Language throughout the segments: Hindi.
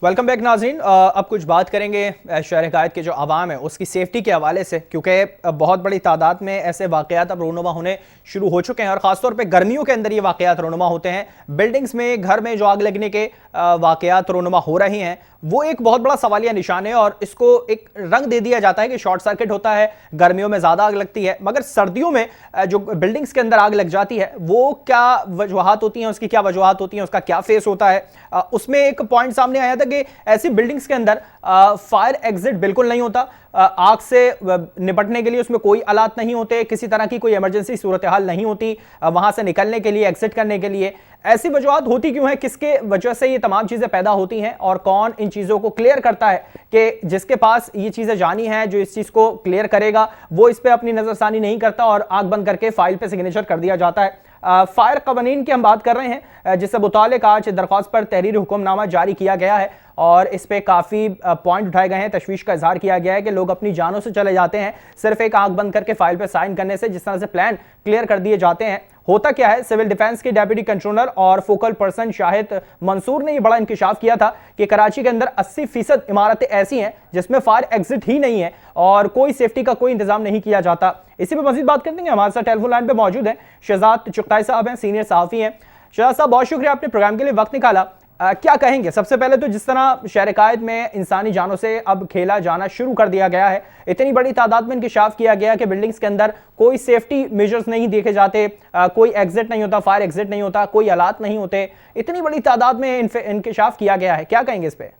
वेलकम बैक नाज़रीन। अब कुछ बात करेंगे शहर हिकायत के जो आवाम है उसकी सेफ्टी के हवाले से, क्योंकि बहुत बड़ी तादाद में ऐसे वाक़यात अब रोनुमा होने शुरू हो चुके हैं और ख़ासतौर पे गर्मियों के अंदर ये वाक़यात रोनुमा होते हैं। बिल्डिंग्स में, घर में जो आग लगने के वाक़यात रोनुमा हो रही हैं, वो एक बहुत बड़ा सवालिया निशान है और इसको एक रंग दे दिया जाता है कि शॉर्ट सर्किट होता है, गर्मियों में ज़्यादा आग लगती है। मगर सर्दियों में जो बिल्डिंग्स के अंदर आग लग जाती है वो क्या वजूहात होती हैं, उसकी क्या वजूहात होती हैं, उसका क्या फेस होता है। उसमें एक पॉइंट सामने आया था कि ऐसी बिल्डिंग्स के अंदर फायर एग्जिट बिल्कुल नहीं होता। आग से निपटने के लिए उसमें कोई आलात नहीं होते, किसी तरह की कोई इमरजेंसी सूरत हाल नहीं होती वहां से निकलने के लिए, एग्जिट करने के लिए। ऐसी वजूहत होती क्यों है, किसके वजह से ये तमाम चीजें पैदा होती हैं और कौन इन चीजों को क्लियर करता है कि जिसके पास ये चीजें जानी है, जो इस चीज को क्लियर करेगा वो इस पर अपनी नजरसानी नहीं करता और आग बंद करके फाइल पे सिग्नेचर कर दिया जाता है। फायर कवानीन की हम बात कर रहे हैं जिससे मुतालिक आज दरख्वास्त पर तहरीरी हुक्मनामा जारी किया गया है और इस पे काफ़ी पॉइंट उठाए गए हैं। तशवीश का इजहार किया गया है कि लोग अपनी जानों से चले जाते हैं सिर्फ एक आंख बंद करके फाइल पे साइन करने से, जिस तरह से प्लान क्लियर कर दिए जाते हैं। होता क्या है, सिविल डिफेंस के डेप्यूटी कंट्रोलर और फोकल पर्सन शाहिद मंसूर ने यह बड़ा इंकशाफ किया था कि कराची के अंदर 80% इमारतें ऐसी हैं जिसमें फायर एग्जिट ही नहीं है और कोई सेफ्टी का कोई इंतजाम नहीं किया जाता। इसी पर मजीद बात करते हैं। हमारे साथ टेलीफोन लाइन पे मौजूद है शहजाद चुगताई साहब हैं, सीनियर सहाफ़ी हैं। शहजाद साहब, बहुत शुक्रिया आपने प्रोग्राम के लिए वक्त निकाला। क्या कहेंगे? सबसे पहले तो जिस तरह शहर हिकायत में इंसानी जानों से अब खेला जाना शुरू कर दिया गया है, इतनी बड़ी तादाद में इंकशाफ किया गया कि बिल्डिंग्स के अंदर कोई सेफ्टी मेजर्स नहीं देखे जाते, कोई एग्जिट नहीं होता, फायर एग्जिट नहीं होता, कोई हालात नहीं होते, इतनी बड़ी तादाद में इंकशाफ किया गया है, क्या कहेंगे इस पे?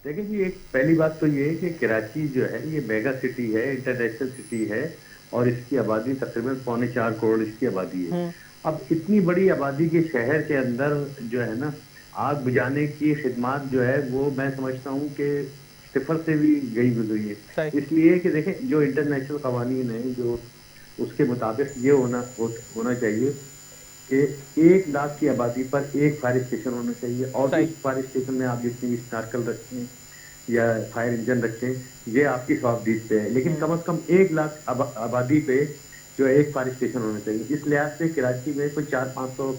देखिए जी, एक पहली बात तो ये है कि कराची जो है ये मेगा सिटी है, इंटरनेशनल सिटी है और इसकी आबादी तकरीबन 4.25 करोड़ इसकी आबादी है। अब इतनी बड़ी आबादी के शहर के अंदर जो है ना, आग बुझाने की खिदमत जो है वो मैं समझता हूँ कि सिफर से भी गई गुजरी है। इसलिए कि देखें, जो इंटरनेशनल कवानीन है जो उसके मुताबिक ये होना चाहिए कि 1 लाख की आबादी पर एक फायर स्टेशन होना चाहिए और उस फायर स्टेशन में आप जितनी भी स्नार्कल रखें या फायर इंजन रखें, ये आपकी स्वाबदीद पे है। लेकिन कम से कम 1 लाख आबादी पे जो है एक फायर स्टेशन होना चाहिए। इस लिहाज से कराची में कोई 400-500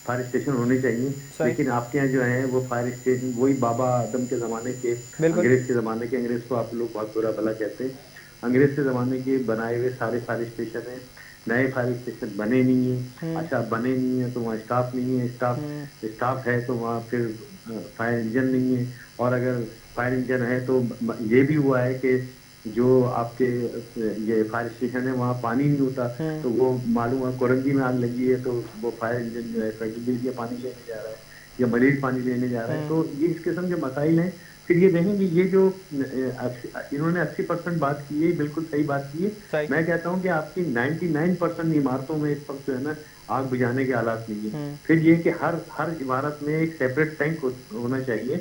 फायर स्टेशन होने चाहिए। लेकिन आपके यहाँ जो है वो फायर स्टेशन वही बाबा आदम के ज़माने के, अंग्रेज़ के ज़माने के, अंग्रेज़ को आप लोग बहुत बुरा भला कहते हैं, अंग्रेज़ के ज़माने के बनाए हुए सारे फायर स्टेशन हैं। नए फायर स्टेशन बने नहीं है। अच्छा, बने नहीं है तो वहाँ स्टाफ नहीं है, स्टाफ है तो वहाँ फिर फायर इंजन नहीं है। और अगर फायर इंजन है तो ये भी हुआ है कि जो आपके ये फायर स्टेशन है वहाँ पानी नहीं होता, तो वो मालूम है कोरंगी में आग लगी है तो वो फायर इंजन जो है पेट्रोल या पानी लेने जा रहा है या मरीज पानी लेने जा रहा है। तो ये इस किस्म के मसाइल हैं। फिर ये देखेंगे, ये जो इन्होंने 80% बात की है, बिल्कुल सही बात की है। मैं कहता हूँ कि आपकी 99% इमारतों में इस वक्त जो है ना आग बुझाने के हालात नहीं है। फिर ये कि हर इमारत में एक सेपरेट टैंक होना चाहिए।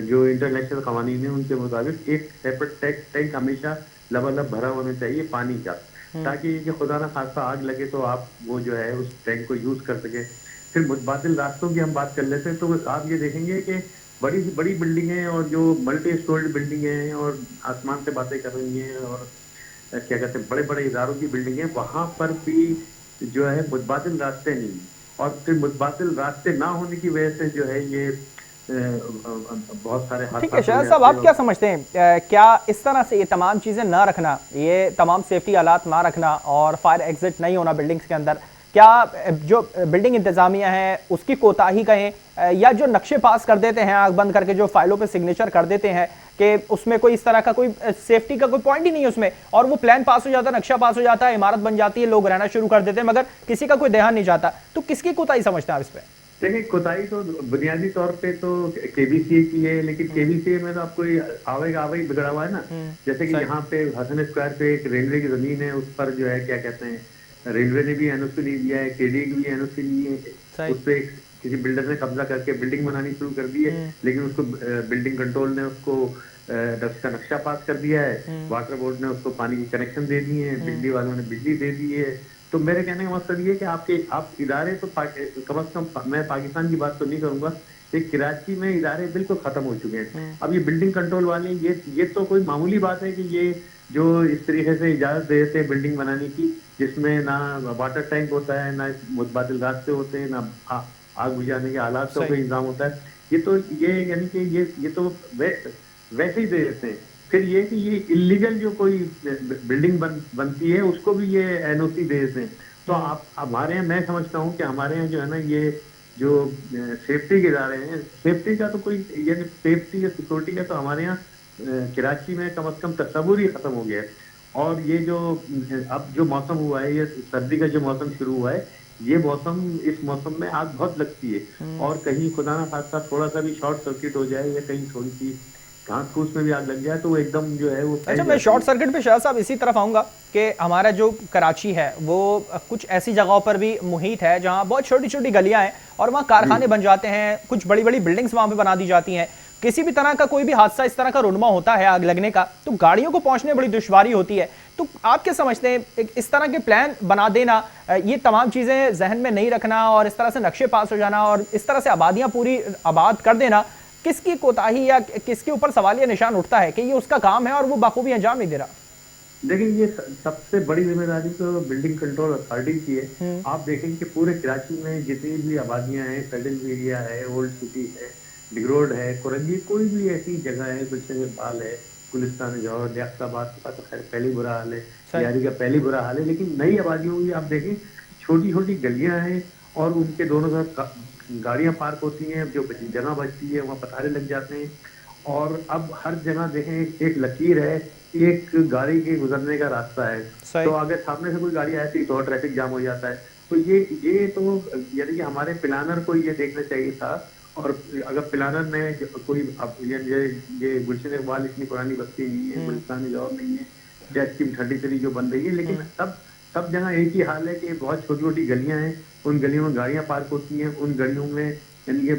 जो इंटरनेशनल कवानीन है उनके मुताबिक एक सेपरेट टैंक हमेशा लबालब भरा होना चाहिए पानी का, ताकि खुदा ना खास्ता आग लगे तो आप वो जो है उस टैंक को यूज कर सके। फिर मुतबादिल रास्तों की हम बात कर लेते हैं तो आप ये देखेंगे कि बड़ी बड़ी बिल्डिंगें और जो मल्टी स्टोर्ड बिल्डिंगें हैं और आसमान से बातें कर रही हैं और क्या कहते हैं बड़े बड़े इदारों की बिल्डिंगें, वहां पर भी जो है मुतबादिल रास्ते नहीं, और फिर मुतबादिल रास्ते ना होने की वजह से जो है ये बहुत सारे हादसे। ठीक है शहजाद साहब, आप क्या समझते हैं, क्या इस तरह से ये तमाम चीज़ें ना रखना, ये तमाम सेफ्टी हालात ना रखना और फायर एग्जिट नहीं होना बिल्डिंग्स के अंदर, क्या जो बिल्डिंग इंतजामिया है उसकी कोताही कहें या जो नक्शे पास कर देते हैं आग बंद करके, जो फाइलों पे सिग्नेचर कर देते हैं कि उसमें कोई इस तरह का कोई सेफ्टी का कोई पॉइंट ही नहीं है उसमें, और वो प्लान पास हो जाता है, नक्शा पास हो जाता है, इमारत बन जाती है, लोग रहना शुरू कर देते हैं मगर किसी का कोई ध्यान नहीं जाता, तो किसकी कोताही समझते हैं आप इस पर? देखिए, कोताही तो बुनियादी तौर पे तो केबीसीए की है, लेकिन केबीसीए में तो आपको आवेगा बिगड़ा हुआ है ना। जैसे कि यहाँ पे हसन स्क्वायर पे एक रेलवे की जमीन है, उस पर जो है क्या कहते हैं रेलवे ने भी एनओसी नहीं दिया है, केडी की भी एनओसी नहीं है। उस पर किसी बिल्डर ने कब्जा करके बिल्डिंग बनानी शुरू कर दी है, लेकिन उसको बिल्डिंग कंट्रोल ने उसको का नक्शा पास कर दिया है, वाटर बोर्ड ने उसको पानी की कनेक्शन दे दिए हैं, बिजली वालों ने बिजली दे दी है। तो मेरे कहने का मकसद ये कि आप इदारे तो कम से कम, मैं पाकिस्तान की बात तो नहीं करूंगा, एक कराची में इदारे बिल्कुल खत्म हो चुके हैं। अब ये बिल्डिंग कंट्रोल वाले ये तो कोई मामूली बात है कि ये जो इस तरीके से इजाजत दे देते हैं बिल्डिंग बनाने की, जिसमें ना वाटर टैंक होता है, ना मुतबादिल रास्ते होते हैं, ना आग बुझाने के आलात का कोई इंतजाम होता है। ये तो ये यानी कि ये तो वैसे ही दे देते हैं। फिर ये कि ये इलीगल जो कोई बिल्डिंग बनती है उसको भी ये एनओसी दे देते हैं। तो आप हमारे यहाँ, मैं समझता हूँ कि हमारे यहाँ जो है ना, ये जो सेफ्टी के इदारे हैं, सेफ्टी का तो कोई, यानी सेफ्टी या सिक्योरिटी का तो हमारे यहाँ कराची में कम से कम तस्वुर ही खत्म हो गया है। और ये जो अब जो मौसम हुआ है, ये सर्दी का जो मौसम शुरू हुआ है, ये मौसम, इस मौसम में आग बहुत लगती है। और कहीं खुदा ना खास्ता थोड़ा सा भी शॉर्ट सर्किट हो जाए या कहीं थोड़ी सी घास फूस में भी आग लग जाए तो वो एकदम जो है वो फैल अच्छा, मैं जाती शॉर्ट है। सर्किट पे शाह साहब इसी तरफ आऊँगा कि हमारा जो कराची है वो कुछ ऐसी जगहों पर भी मुहित है जहाँ बहुत छोटी छोटी गलियाँ हैं और वहाँ कारखाने बन जाते हैं, कुछ बड़ी बड़ी बिल्डिंग्स वहाँ पे बना दी जाती हैं। किसी भी तरह का कोई भी हादसा इस तरह का रुनमा होता है आग लगने का, तो गाड़ियों को पहुंचने में बड़ी दुश्वारी होती है। तो आप क्या समझते हैं, इस तरह के प्लान बना देना, ये तमाम चीज़ें जहन में नहीं रखना और इस तरह से नक्शे पास हो जाना और इस तरह से आबादियाँ पूरी आबाद कर देना, किसकी कोताही या किसके ऊपर सवालिया निशान उठता है कि ये उसका काम है और वो बाखूबी अंजाम नहीं दे रहा? देखिए, ये सबसे बड़ी जिम्मेदारी तो बिल्डिंग कंट्रोल अथॉरिटी की है। आप देखेंगे कि पूरे कराची में जितनी भी आबादियां हैं, फेडरल एरिया है, ओल्ड सिटी है, डिग्रोड है, कुरंजी, कोई भी ऐसी जगह है, गुलशन इकबाल है, गुलिस्तान जौहर, लियाकताबाद का तो खैर पहले ही बुरा हाल है, यारी का पहले ही बुरा हाल है, लेकिन नई आबादियों की आप देखें छोटी छोटी गलियां हैं और उनके दोनों तरफ गाड़ियां पार्क होती हैं। जो जगह बचती है वहाँ पथारे लग जाते हैं। और अब हर जगह देखें एक लकीर है, एक गाड़ी के गुजरने का रास्ता है। तो अगर सामने से कोई गाड़ी आती तो ट्रैफिक जाम हो जाता है। तो ये तो यानी कि हमारे प्लानर को ये देखना चाहिए था। और अगर प्लानर ने कोई, अब ये गुलशन इकबाल इतनी पुरानी बस्ती नहीं है, गुलिस्तान जौहर नहीं है, या स्कीम 33 जो बन रही है, लेकिन सब जगह एक ही हाल है कि बहुत छोटी छोटी गलियां हैं, उन गलियों में गाड़ियां पार्क होती हैं, उन गलियों में यानी कि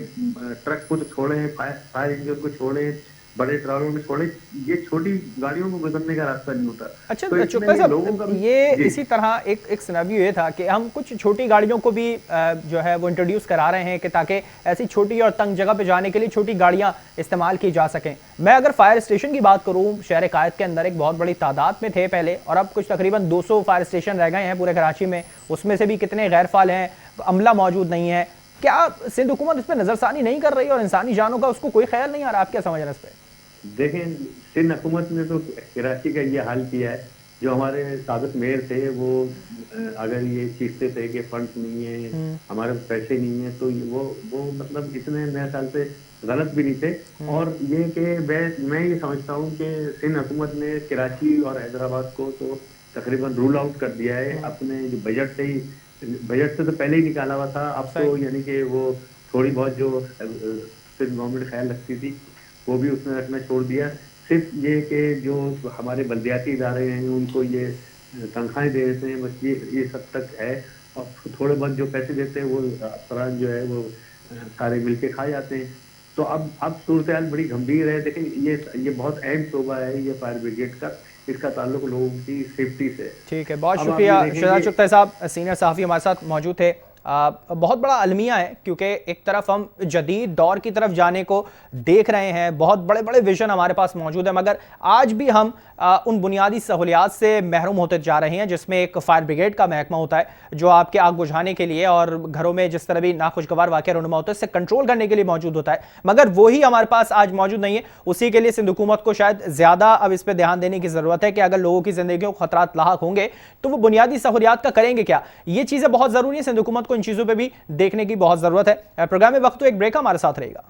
ट्रक को तो छोड़े, फायर इंजन को छोड़े, बड़े ट्रैवलर को छोड़े, ये छोटी गाड़ियों को गुजरने का रास्ता नहीं होता। अच्छा, तो चुप्पा साहब, ये इसी तरह एक सिनेरियो ये था कि हम कुछ छोटी गाड़ियों को भी जो है वो इंट्रोड्यूस करा रहे हैं कि ताकि ऐसी छोटी और तंग जगह पे जाने के लिए छोटी गाड़ियां इस्तेमाल की जा सकें। मैं अगर फायर स्टेशन की बात करूं, शहर कायद के अंदर एक बहुत बड़ी तादाद में थे पहले, और अब कुछ तकरीबन 200 फायर स्टेशन रह गए हैं पूरे कराची में। उसमें से भी कितने गैर फाल हैं, अमला मौजूद नहीं है। क्या सिंध हुकूमत इस पर नजरसानी नहीं कर रही और इंसानी जानों का उसको कोई ख्याल नहीं आ रहा? आप क्या समझ रहे हैं इस पर? देखें, सिंध हुकूमत ने तो कराची का ये हाल किया है। जो हमारे साबिक मेयर थे वो अगर ये चीखते थे कि फंड्स नहीं है, हमारे पैसे नहीं है, तो वो मतलब इतने मेरे ख्याल से गलत भी नहीं थे। और ये कि मैं ये समझता हूँ कि सिंध हुकूमत ने कराची और हैदराबाद को तो तकरीबन रूल आउट कर दिया है अपने जो बजट से ही। बजट से तो पहले ही निकाला हुआ था। अब तो यानी कि वो थोड़ी बहुत जो सिंध गवर्नमेंट ख्याल रखती थी वो भी उसने रखना छोड़ दिया। सिर्फ ये कि जो हमारे बल्दियाती इदारे हैं उनको ये तनख्वाहें दे देते हैं, बस ये सब तक है। और थोड़े बहुत जो पैसे देते हैं वो अफराद जो है वो सारे मिलके खा जाते हैं। तो अब सूरत हाल बड़ी गंभीर है। देखिए, ये बहुत अहम शोबा है ये फायर ब्रिगेड का, इसका ताल्लुक लोगों की सेफ्टी से। ठीक है, बहुत शुक्रिया शहजाद चुगताई साहब, सीनियर सहाफ़ी हमारे साथ मौजूद थे। बहुत बड़ा अलमिया है क्योंकि एक तरफ हम जदीद दौर की तरफ जाने को देख रहे हैं, बहुत बड़े बड़े विजन हमारे पास मौजूद है, मगर आज भी हम उन बुनियादी सहूलियात से महरूम होते जा रहे हैं जिसमें एक फायर ब्रिगेड का महकमा होता है जो आपके आग बुझाने के लिए और घरों में जिस तरह भी नाखुशगवार वाक़या रुनमा होता है इससे कंट्रोल करने के लिए मौजूद होता है, मगर वही हमारे पास आज मौजूद नहीं है। उसी के लिए सिंध हुकूमत को शायद ज़्यादा अब इस पर ध्यान देने की ज़रूरत है कि अगर लोगों की ज़िंदगी को खतरात लाहक होंगे तो वो बुनियादी सहूलियात का करेंगे क्या। ये चीज़ें बहुत ज़रूरी है, सिंध हुकूमत को इन चीज़ों पर भी देखने की बहुत ज़रूरत है। प्रोग्राम में वक्त तो एक ब्रेक, हमारे साथ रहेगा।